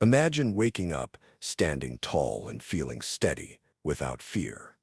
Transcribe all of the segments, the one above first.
Imagine waking up, standing tall and feeling steady, without fear.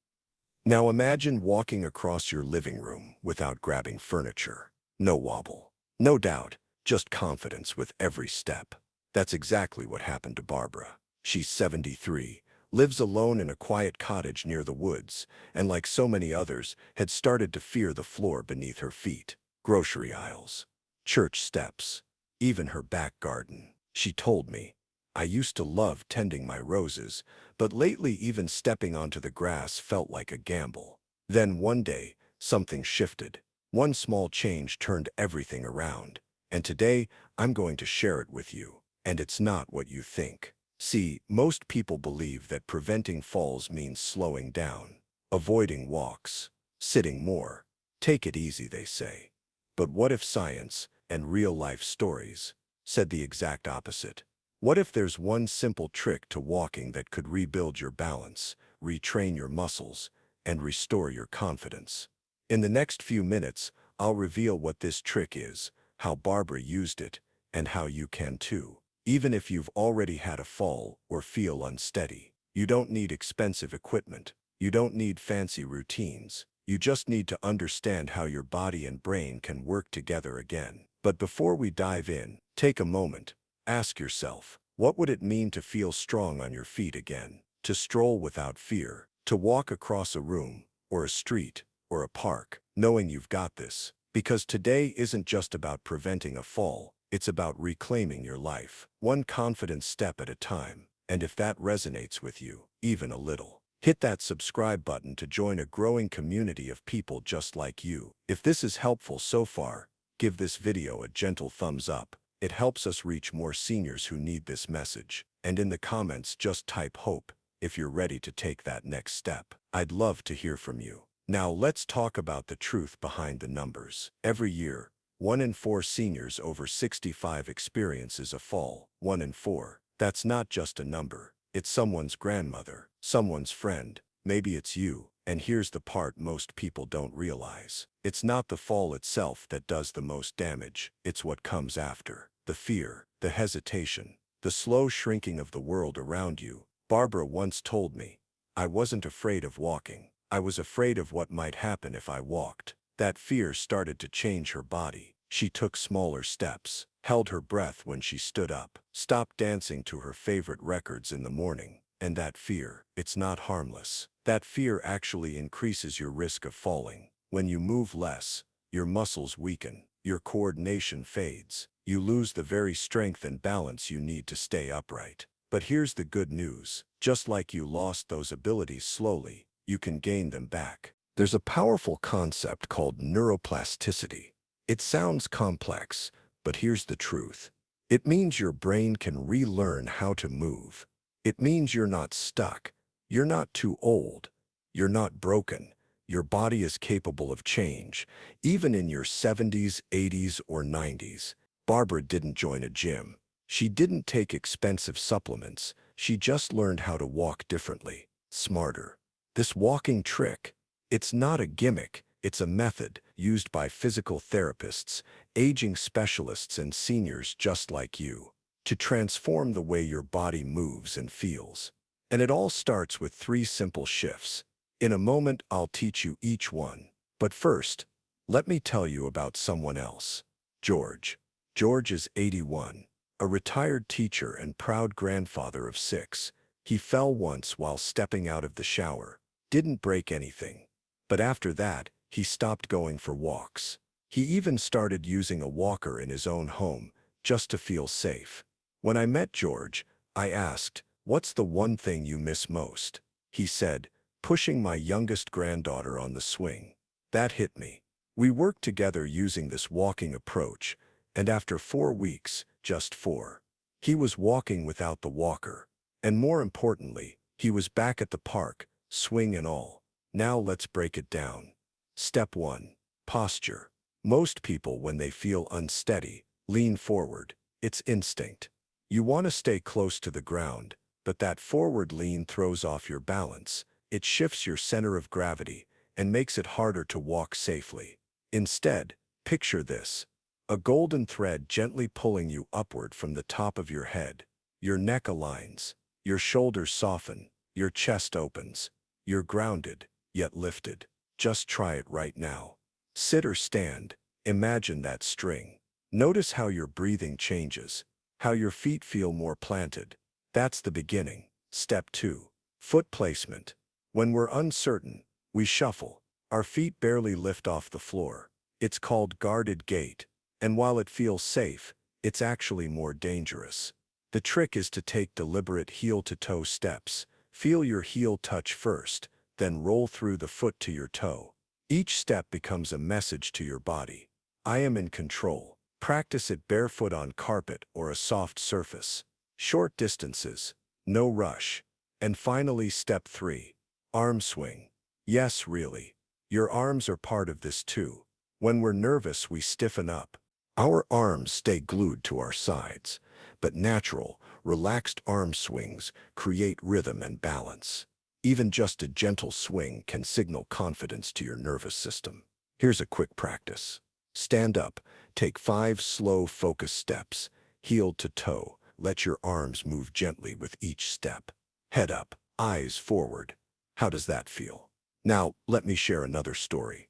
Now imagine walking across your living room without grabbing furniture. No wobble, no doubt, just confidence with every step. That's exactly what happened to Barbara. She's 73, lives alone in a quiet cottage near the woods, and like so many others, had started to fear the floor beneath her feet. Grocery aisles, church steps, even her back garden. She told me, "I used to love tending my roses, but lately even stepping onto the grass felt like a gamble." Then one day, something shifted. One small change turned everything around. And today, I'm going to share it with you. And it's not what you think. See, most people believe that preventing falls means slowing down, avoiding walks, sitting more. Take it easy, they say. But what if science and real-life stories said the exact opposite? What if there's one simple trick to walking that could rebuild your balance, retrain your muscles, and restore your confidence? In the next few minutes, I'll reveal what this trick is, how Barbara used it, and how you can too. Even if you've already had a fall or feel unsteady, you don't need expensive equipment. You don't need fancy routines. You just need to understand how your body and brain can work together again. But before we dive in, take a moment. Ask yourself, what would it mean to feel strong on your feet again? To stroll without fear? To walk across a room, or a street, or a park, knowing you've got this? Because today isn't just about preventing a fall, it's about reclaiming your life, one confident step at a time. And if that resonates with you, even a little, hit that subscribe button to join a growing community of people just like you. If this is helpful so far, give this video a gentle thumbs up. It helps us reach more seniors who need this message. And in the comments, just type hope if you're ready to take that next step. I'd love to hear from you. Now let's talk about the truth behind the numbers. Every year, 1 in 4 seniors over 65 experiences a fall. 1 in 4. That's not just a number. It's someone's grandmother, someone's friend. Maybe it's you. And here's the part most people don't realize. It's not the fall itself that does the most damage. It's what comes after. The fear, the hesitation, the slow shrinking of the world around you. Barbara once told me, "I wasn't afraid of walking. I was afraid of what might happen if I walked." That fear started to change her body. She took smaller steps, held her breath when she stood up, stopped dancing to her favorite records in the morning. And that fear, it's not harmless. That fear actually increases your risk of falling. When you move less, your muscles weaken, your coordination fades. You lose the very strength and balance you need to stay upright. But here's the good news. Just like you lost those abilities slowly, you can gain them back. There's a powerful concept called neuroplasticity. It sounds complex, but here's the truth. It means your brain can relearn how to move. It means you're not stuck. You're not too old. You're not broken. Your body is capable of change, even in your 70s, 80s, or 90s. Barbara didn't join a gym. She didn't take expensive supplements. She just learned how to walk differently, smarter. This walking trick, it's not a gimmick. It's a method used by physical therapists, aging specialists, and seniors just like you to transform the way your body moves and feels. And it all starts with 3 simple shifts. In a moment, I'll teach you each one. But first, let me tell you about someone else. George. George is 81, a retired teacher and proud grandfather of 6. He fell once while stepping out of the shower. Didn't break anything. But after that, he stopped going for walks. He even started using a walker in his own home, just to feel safe. When I met George, I asked, "What's the one thing you miss most?" He said, "Pushing my youngest granddaughter on the swing." That hit me. We worked together using this walking approach, and after 4 weeks, just 4, he was walking without the walker. And more importantly, he was back at the park, swing and all. Now let's break it down. Step 1. Posture. Most people, when they feel unsteady, lean forward. It's instinct. You want to stay close to the ground, but that forward lean throws off your balance. It shifts your center of gravity and makes it harder to walk safely. Instead, picture this: a golden thread gently pulling you upward from the top of your head. Your neck aligns, your shoulders soften, your chest opens. You're grounded, yet lifted. Just try it right now. Sit or stand, imagine that string. Notice how your breathing changes, how your feet feel more planted. That's the beginning. Step 2. Foot placement. When we're uncertain, we shuffle. Our feet barely lift off the floor. It's called guarded gait, and while it feels safe, it's actually more dangerous. The trick is to take deliberate heel-to-toe steps. Feel your heel touch first, then roll through the foot to your toe. Each step becomes a message to your body. I am in control. Practice it barefoot on carpet or a soft surface. Short distances, no rush. And finally, step 3. Arm swing. Yes, really. Your arms are part of this too. When we're nervous, we stiffen up. Our arms stay glued to our sides, but natural, relaxed arm swings create rhythm and balance. Even just a gentle swing can signal confidence to your nervous system. Here's a quick practice. Stand up, take 5 slow, focused steps, heel to toe. Let your arms move gently with each step. Head up, eyes forward. How does that feel? Now, let me share another story.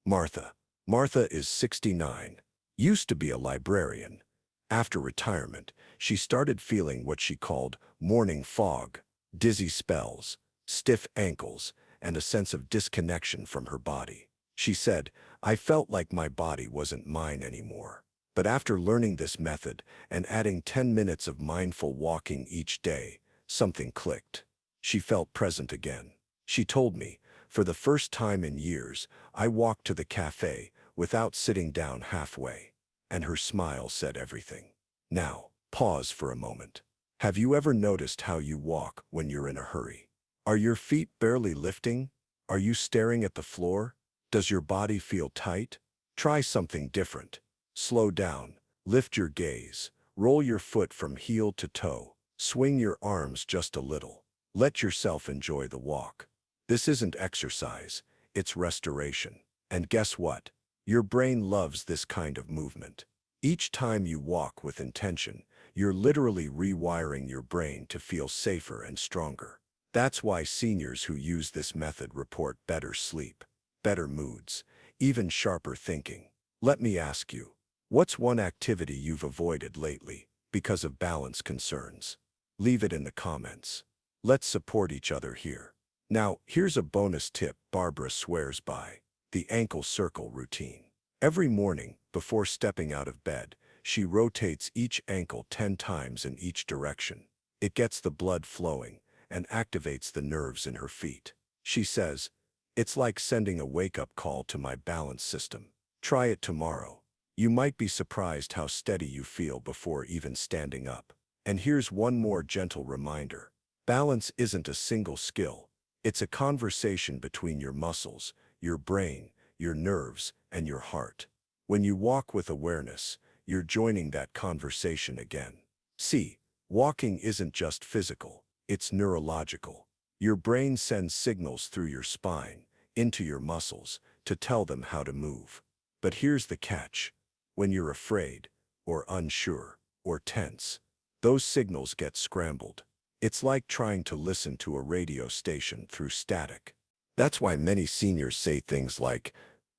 Martha. Martha is 69. Used to be a librarian. After retirement, she started feeling what she called morning fog, dizzy spells, stiff ankles, and a sense of disconnection from her body. She said, "I felt like my body wasn't mine anymore." But after learning this method and adding 10 minutes of mindful walking each day, something clicked. She felt present again. She told me, "For the first time in years, I walked to the cafe without sitting down halfway." And her smile said everything. Now, pause for a moment. Have you ever noticed how you walk when you're in a hurry? Are your feet barely lifting? Are you staring at the floor? Does your body feel tight? Try something different. Slow down, lift your gaze, roll your foot from heel to toe, swing your arms just a little. Let yourself enjoy the walk. This isn't exercise, it's restoration. And guess what? Your brain loves this kind of movement. Each time you walk with intention, you're literally rewiring your brain to feel safer and stronger. That's why seniors who use this method report better sleep, better moods, even sharper thinking. Let me ask you, what's one activity you've avoided lately because of balance concerns? Leave it in the comments. Let's support each other here. Now, here's a bonus tip Barbara swears by: the ankle circle routine. Every morning, before stepping out of bed, she rotates each ankle 10 times in each direction. It gets the blood flowing and activates the nerves in her feet. She says, "It's like sending a wake-up call to my balance system." Try it tomorrow. You might be surprised how steady you feel before even standing up. And here's one more gentle reminder. Balance isn't a single skill. It's a conversation between your muscles, your brain, your nerves, and your heart. When you walk with awareness, you're joining that conversation again. See, walking isn't just physical, it's neurological. Your brain sends signals through your spine, into your muscles, to tell them how to move. But here's the catch. When you're afraid, or unsure, or tense, those signals get scrambled. It's like trying to listen to a radio station through static. That's why many seniors say things like,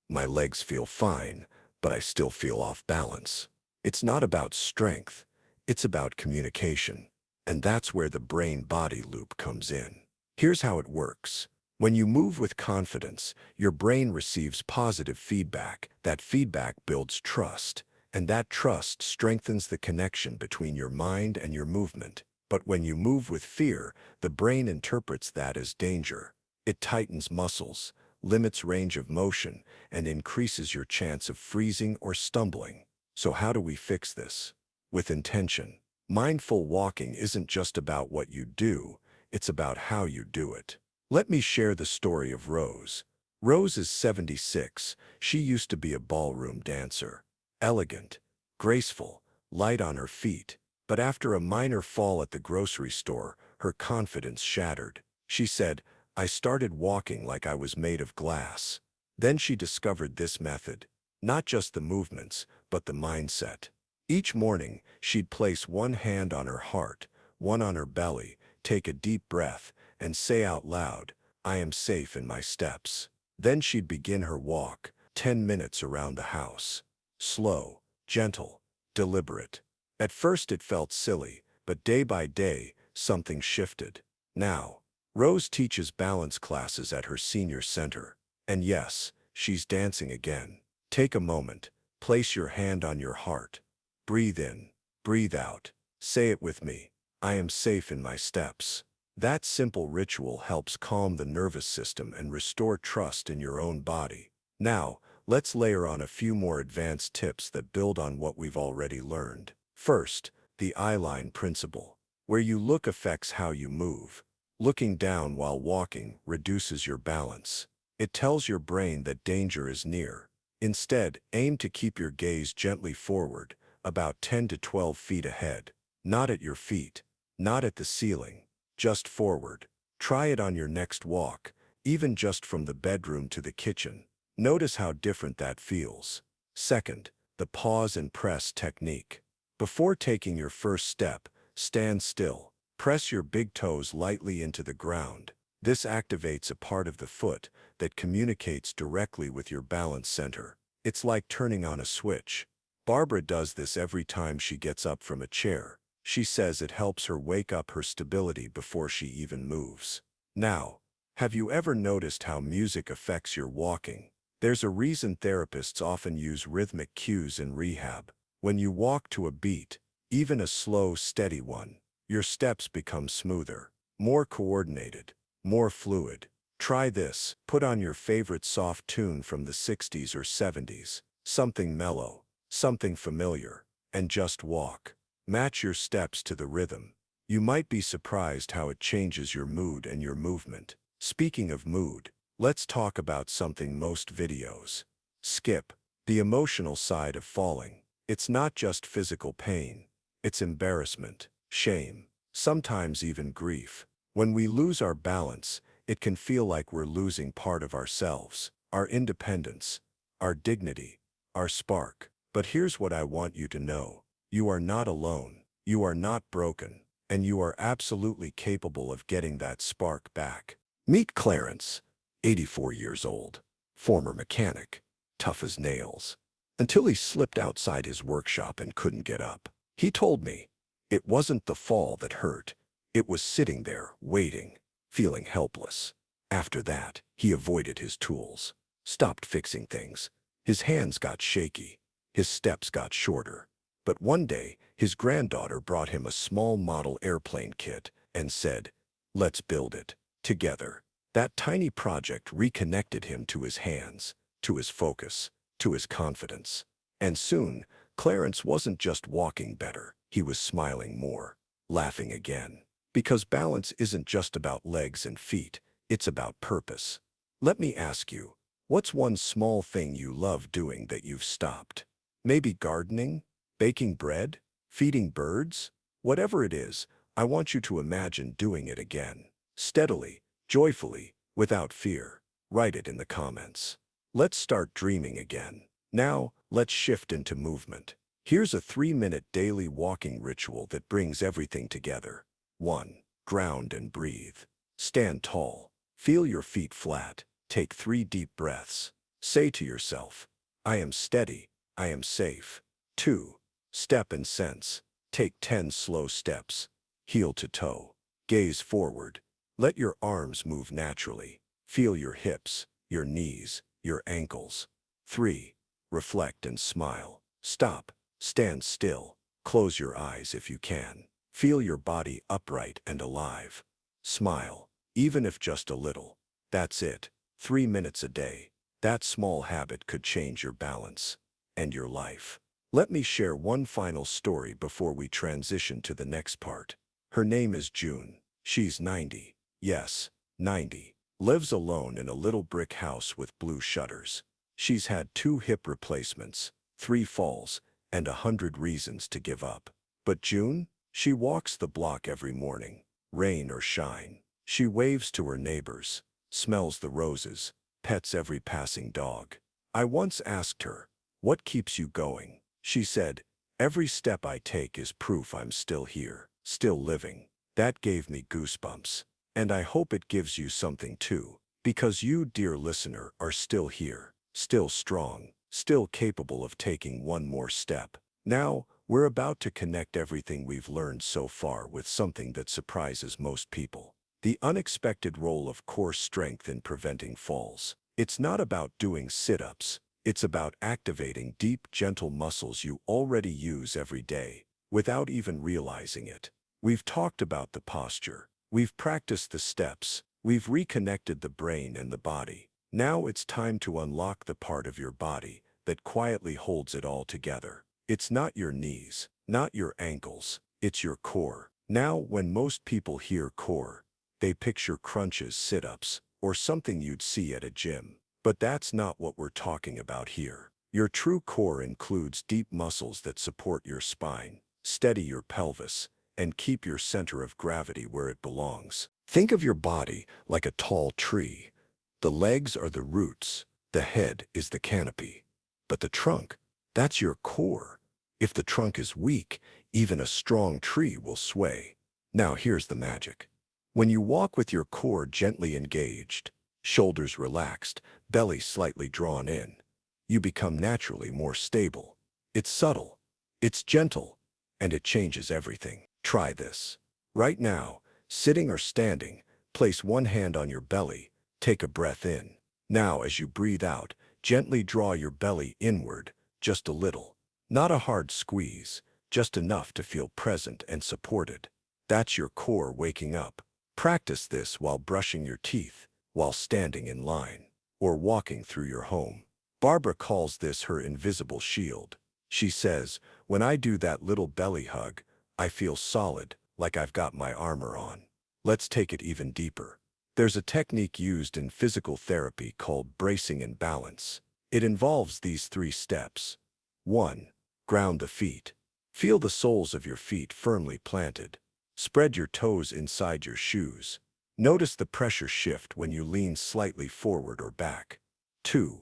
"My legs feel fine, but I still feel off balance." It's not about strength, it's about communication. And that's where the brain-body loop comes in. Here's how it works. When you move with confidence, your brain receives positive feedback. That feedback builds trust, and that trust strengthens the connection between your mind and your movement. But when you move with fear, the brain interprets that as danger. It tightens muscles, limits range of motion, and increases your chance of freezing or stumbling. So how do we fix this? With intention. Mindful walking isn't just about what you do, it's about how you do it. Let me share the story of Rose. Rose is 76. She used to be a ballroom dancer. Elegant, graceful, light on her feet. But after a minor fall at the grocery store, her confidence shattered. She said, "I started walking like I was made of glass." Then she discovered this method. Not just the movements, but the mindset. Each morning, she'd place one hand on her heart, one on her belly, take a deep breath, and say out loud, "I am safe in my steps." Then she'd begin her walk, 10 minutes around the house. Slow, gentle, deliberate. At first it felt silly, but day by day, something shifted. Now, Rose teaches balance classes at her senior center. And yes, she's dancing again. Take a moment, place your hand on your heart. Breathe in, breathe out. Say it with me. I am safe in my steps. That simple ritual helps calm the nervous system and restore trust in your own body. Now, let's layer on a few more advanced tips that build on what we've already learned. First, the eye-line principle. Where you look affects how you move. Looking down while walking reduces your balance. It tells your brain that danger is near. Instead, aim to keep your gaze gently forward, about 10 to 12 feet ahead. Not at your feet, not at the ceiling, just forward. Try it on your next walk, even just from the bedroom to the kitchen. Notice how different that feels. Second, the pause and press technique. Before taking your first step, stand still. Press your big toes lightly into the ground. This activates a part of the foot that communicates directly with your balance center. It's like turning on a switch. Barbara does this every time she gets up from a chair. She says it helps her wake up her stability before she even moves. Now, have you ever noticed how music affects your walking? There's a reason therapists often use rhythmic cues in rehab. When you walk to a beat, even a slow, steady one, your steps become smoother, more coordinated, more fluid. Try this. Put on your favorite soft tune from the 60s or 70s, something mellow, something familiar, and just walk. Match your steps to the rhythm. You might be surprised how it changes your mood and your movement. Speaking of mood, let's talk about something most videos skip, the emotional side of falling. It's not just physical pain, it's embarrassment, shame, sometimes even grief. When we lose our balance, it can feel like we're losing part of ourselves, our independence, our dignity, our spark. But here's what I want you to know. You are not alone, you are not broken, and you are absolutely capable of getting that spark back. Meet Clarence, 84 years old, former mechanic, tough as nails, until he slipped outside his workshop and couldn't get up. He told me, it wasn't the fall that hurt, it was sitting there, waiting, feeling helpless. After that, he avoided his tools, stopped fixing things. His hands got shaky, his steps got shorter. But one day, his granddaughter brought him a small model airplane kit and said, "Let's build it together." That tiny project reconnected him to his hands, to his focus, to his confidence. And soon, Clarence wasn't just walking better, he was smiling more, laughing again. Because balance isn't just about legs and feet, it's about purpose. Let me ask you, what's one small thing you love doing that you've stopped? Maybe gardening? Baking bread? Feeding birds? Whatever it is, I want you to imagine doing it again. Steadily, joyfully, without fear. Write it in the comments. Let's start dreaming again. Now, let's shift into movement. Here's a 3-minute daily walking ritual that brings everything together. 1. Ground and breathe. Stand tall. Feel your feet flat. Take 3 deep breaths. Say to yourself, I am steady. I am safe. 2. Step and sense. Take 10 slow steps. Heel to toe. Gaze forward. Let your arms move naturally. Feel your hips, your knees, your ankles. 3. Reflect and smile. Stop. Stand still. Close your eyes if you can. Feel your body upright and alive. Smile, even if just a little. That's it. 3 minutes a day. That small habit could change your balance and your life. Let me share one final story before we transition to the next part. Her name is June. She's 90. Yes, 90. Lives alone in a little brick house with blue shutters. She's had 2 hip replacements, 3 falls, and 100 reasons to give up. But June? She walks the block every morning, rain or shine. She waves to her neighbors, smells the roses, pets every passing dog. I once asked her, what keeps you going? She said, every step I take is proof I'm still here, still living. That gave me goosebumps. And I hope it gives you something too. Because you, dear listener, are still here, still strong, still capable of taking one more step. Now, we're about to connect everything we've learned so far with something that surprises most people. The unexpected role of core strength in preventing falls. It's not about doing sit-ups. It's about activating deep, gentle muscles you already use every day, without even realizing it. We've talked about the posture. We've practiced the steps. We've reconnected the brain and the body. Now it's time to unlock the part of your body that quietly holds it all together. It's not your knees, not your ankles. It's your core. Now, when most people hear core, they picture crunches, sit-ups, or something you'd see at a gym. But that's not what we're talking about here. Your true core includes deep muscles that support your spine, steady your pelvis, and keep your center of gravity where it belongs. Think of your body like a tall tree. The legs are the roots, the head is the canopy. But the trunk, that's your core. If the trunk is weak, even a strong tree will sway. Now here's the magic. When you walk with your core gently engaged, shoulders relaxed, belly slightly drawn in, you become naturally more stable. It's subtle, it's gentle, and it changes everything. Try this. Right now, sitting or standing, place one hand on your belly, take a breath in. Now, as you breathe out, gently draw your belly inward, just a little. Not a hard squeeze, just enough to feel present and supported. That's your core waking up. Practice this while brushing your teeth, while standing in line, or walking through your home. Barbara calls this her invisible shield. She says, when I do that little belly hug, I feel solid, like I've got my armor on. Let's take it even deeper. There's a technique used in physical therapy called bracing and balance. It involves these 3 steps. 1. Ground the feet. Feel the soles of your feet firmly planted. Spread your toes inside your shoes. Notice the pressure shift when you lean slightly forward or back. 2.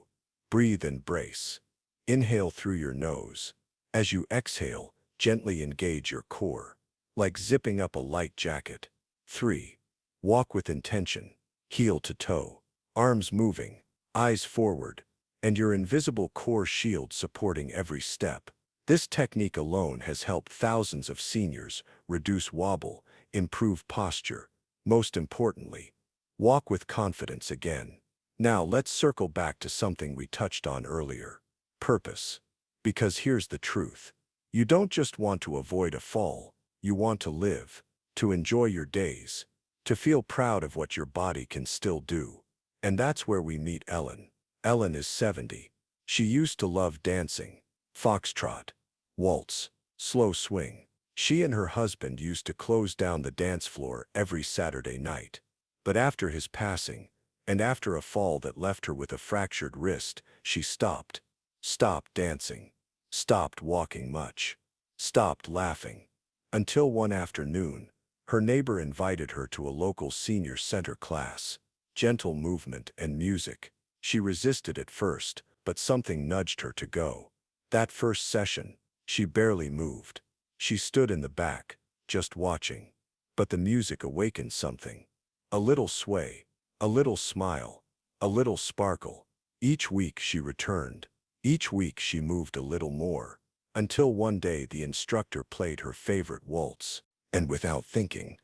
Breathe and brace. Inhale through your nose. As you exhale, gently engage your core, like zipping up a light jacket. 3. Walk with intention, heel to toe, arms moving, eyes forward, and your invisible core shield supporting every step. This technique alone has helped thousands of seniors reduce wobble, improve posture. Most importantly, walk with confidence again. Now let's circle back to something we touched on earlier. Purpose. Because here's the truth. You don't just want to avoid a fall, you want to live, to enjoy your days, to feel proud of what your body can still do. And that's where we meet Ellen. Ellen is 70. She used to love dancing, foxtrot, waltz, slow swing. She and her husband used to close down the dance floor every Saturday night. But after his passing, and after a fall that left her with a fractured wrist, she stopped. Stopped dancing. Stopped walking much. Stopped laughing. Until one afternoon, her neighbor invited her to a local senior center class. Gentle movement and music. She resisted at first, but something nudged her to go. That first session, she barely moved. She stood in the back, just watching. But the music awakened something. A little sway, a little smile, a little sparkle. Each week she returned. Each week she moved a little more, until one day the instructor played her favorite waltz. And without thinking,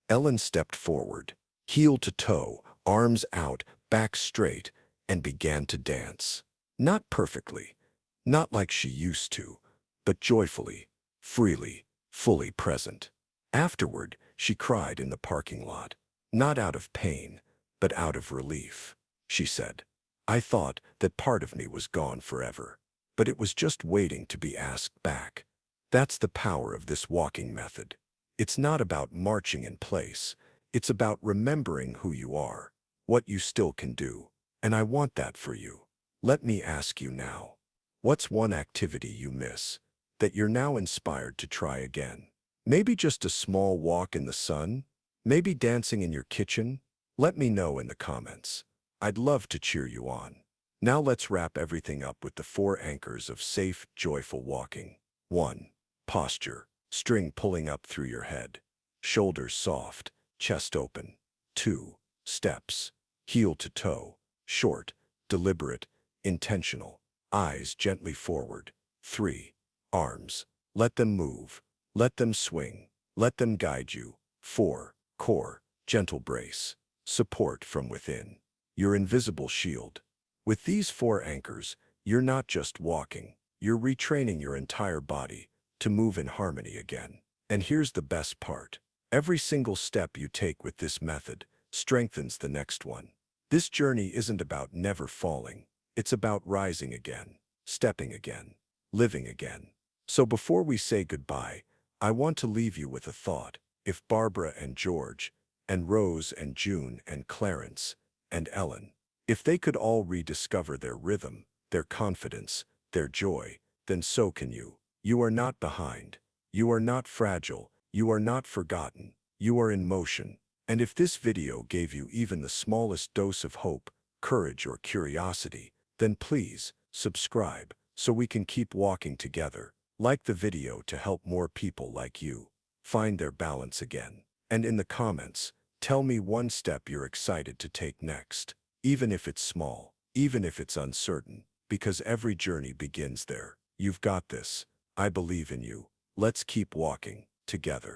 Ellen stepped forward, heel to toe, arms out, back straight, and began to dance. Not perfectly, not like she used to, but joyfully, freely, fully present. Afterward, she cried in the parking lot, not out of pain, but out of relief. She said, I thought that part of me was gone forever, but it was just waiting to be asked back. That's the power of this walking method. It's not about marching in place. It's about remembering who you are, what you still can do. And I want that for you. Let me ask you now, what's one activity you miss that you're now inspired to try again? Maybe just a small walk in the sun? Maybe dancing in your kitchen? Let me know in the comments. I'd love to cheer you on. Now let's wrap everything up with the 4 anchors of safe, joyful walking. 1. Posture. String pulling up through your head. shoulders soft, chest open. 2. Steps. Heel to toe, short, deliberate, intentional. Eyes gently forward. 3. Arms. Let them move. Let them swing. Let them guide you. 4. Core. Gentle brace. Support from within. Your invisible shield. With these 4 anchors, you're not just walking. You're retraining your entire body to move in harmony again. And here's the best part. Every single step you take with this method strengthens the next one. This journey isn't about never falling. It's about rising again, stepping again, living again. So before we say goodbye, I want to leave you with a thought. If Barbara and George, and Rose and June and Clarence and Ellen, if they could all rediscover their rhythm, their confidence, their joy, then so can you. You are not behind. You are not fragile. You are not forgotten. You are in motion. And if this video gave you even the smallest dose of hope, courage, or curiosity, then please subscribe so we can keep walking together. Like the video to help more people like you find their balance again. And in the comments, tell me one step you're excited to take next, even if it's small, even if it's uncertain, because every journey begins there. You've got this. I believe in you. Let's keep walking together.